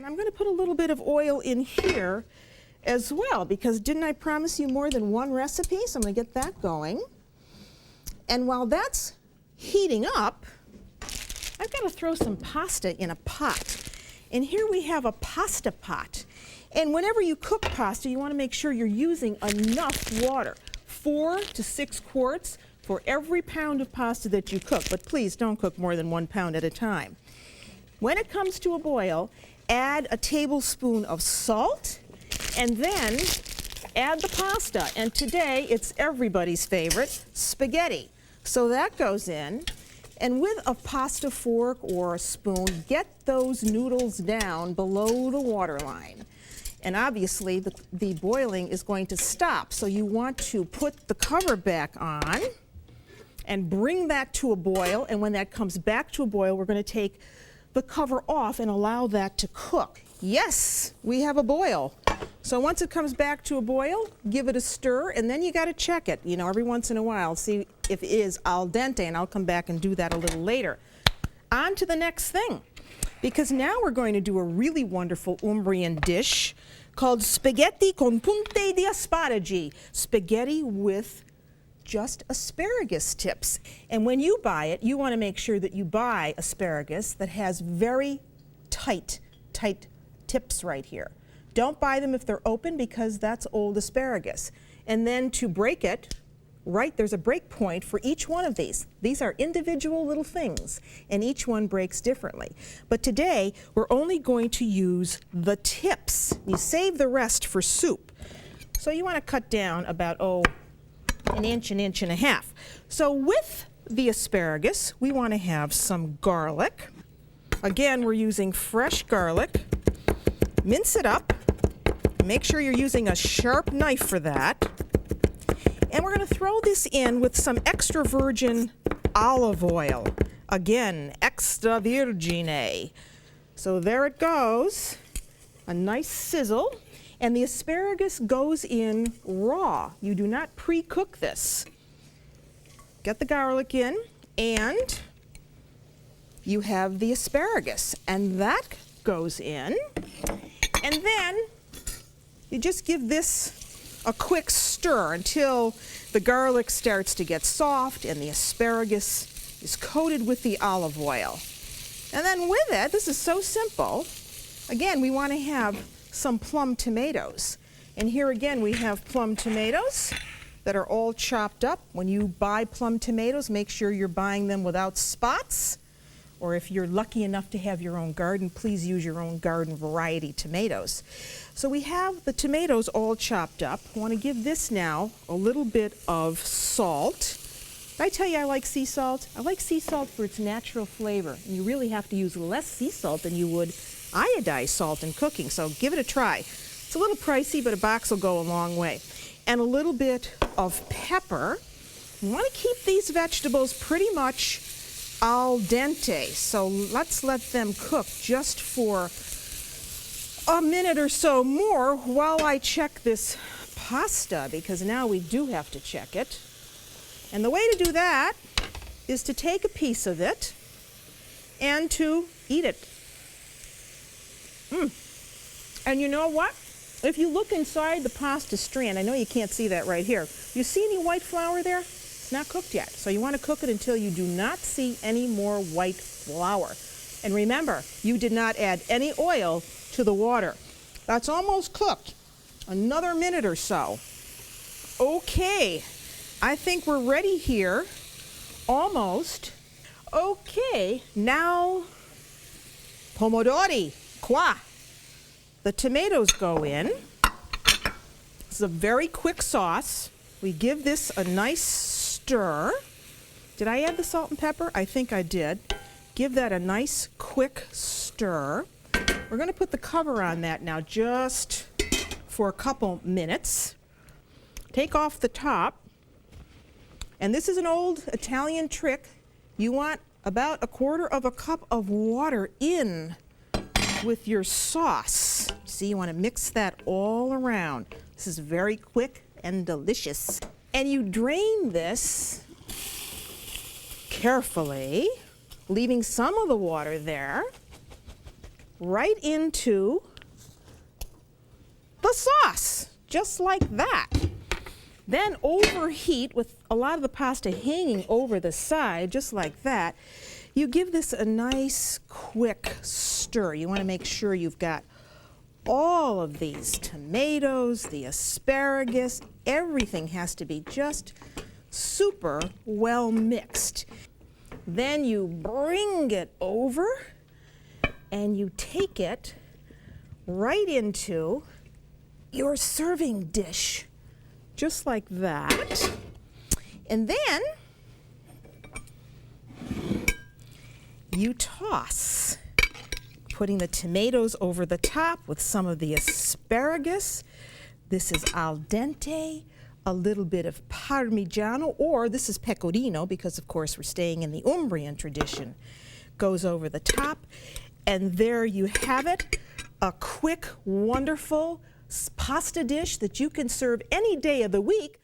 And I'm going to put a little bit of oil in here as well, because didn't I promise you more than one recipe? So I'm going to get that going. And while that's heating up, I've got to throw some pasta in a pot. And here we have a pasta pot. And whenever you cook pasta, you want to make sure you're using enough water. 4 to 6 quarts for every pound of pasta that you cook. But please don't cook more than 1 pound at a time. When it comes to a boil, add a tablespoon of salt and then add the pasta. And today it's everybody's favorite, spaghetti. So that goes in. And with a pasta fork or a spoon, get those noodles down below the water line. And obviously the boiling is going to stop. So you want to put the cover back on and bring that to a boil. And when that comes back to a boil, we're going to take the cover off and allow that to cook. Yes, we have a boil. So once it comes back to a boil, give it a stir, and then you got to check it, you know, every once in a while, see if it is al dente, and I'll come back and do that a little later. On to the next thing, because now we're going to do a really wonderful Umbrian dish called spaghetti con punte di asparagi, spaghetti with just asparagus tips. And when you buy it, you want to make sure that you buy asparagus that has very tight tips right here. Don't buy them if they're open, because that's old asparagus. And then to break it, right, there's a break point for each one of these. These are individual little things, and each one breaks differently. But today, we're only going to use the tips. You save the rest for soup. So you want to cut down about, an inch and a half. So with the asparagus, we want to have some garlic. Again, we're using fresh garlic. Mince it up. Make sure you're using a sharp knife for that. And we're going to throw this in with some extra virgin olive oil. Again, extra virgine. So there it goes. A nice sizzle. And the asparagus goes in raw. You do not pre-cook this. Get the garlic in, and you have the asparagus. And that goes in. And then you just give this a quick stir until the garlic starts to get soft and the asparagus is coated with the olive oil. And then with it, this is so simple. Again, we want to have some plum tomatoes. And here again, we have plum tomatoes that are all chopped up. When you buy plum tomatoes, make sure you're buying them without spots. Or if you're lucky enough to have your own garden, please use your own garden variety tomatoes. So we have the tomatoes all chopped up. I want to give this now a little bit of salt. Did I tell you I like sea salt? I like sea salt for its natural flavor. And you really have to use less sea salt than you would iodized salt in cooking, so give it a try. It's a little pricey, but a box will go a long way. And a little bit of pepper. You want to keep these vegetables pretty much al dente, so let's let them cook just for a minute or so more while I check this pasta, because now we do have to check it. And the way to do that is to take a piece of it and to eat it. And you know what? If you look inside the pasta strand, I know you can't see that right here. You see any white flour there? It's not cooked yet. So you want to cook it until you do not see any more white flour. And remember, you did not add any oil to the water. That's almost cooked. Another minute or so. Okay, I think we're ready here. Almost. Okay, now pomodori. Qua. The tomatoes go in. This is a very quick sauce. We give this a nice stir. Did I add the salt and pepper? I think I did. Give that a nice quick stir. We're going to put the cover on that now just for a couple minutes. Take off the top. And this is an old Italian trick. You want about 1/4 cup of water in with your sauce. See, you want to mix that all around. This is very quick and delicious. And you drain this carefully, leaving some of the water there. right into the sauce, just like that. Then overheat with a lot of the pasta hanging over the side, just like that. You give this a nice quick stir. You want to make sure you've got all of these tomatoes, the asparagus, everything has to be just super well mixed. Then you bring it over and you take it right into your serving dish, just like that. And then you toss, putting the tomatoes over the top with some of the asparagus. This is al dente, a little bit of parmigiano, or this is pecorino, because of course we're staying in the Umbrian tradition. Goes over the top, and there you have it, a quick, wonderful pasta dish that you can serve any day of the week.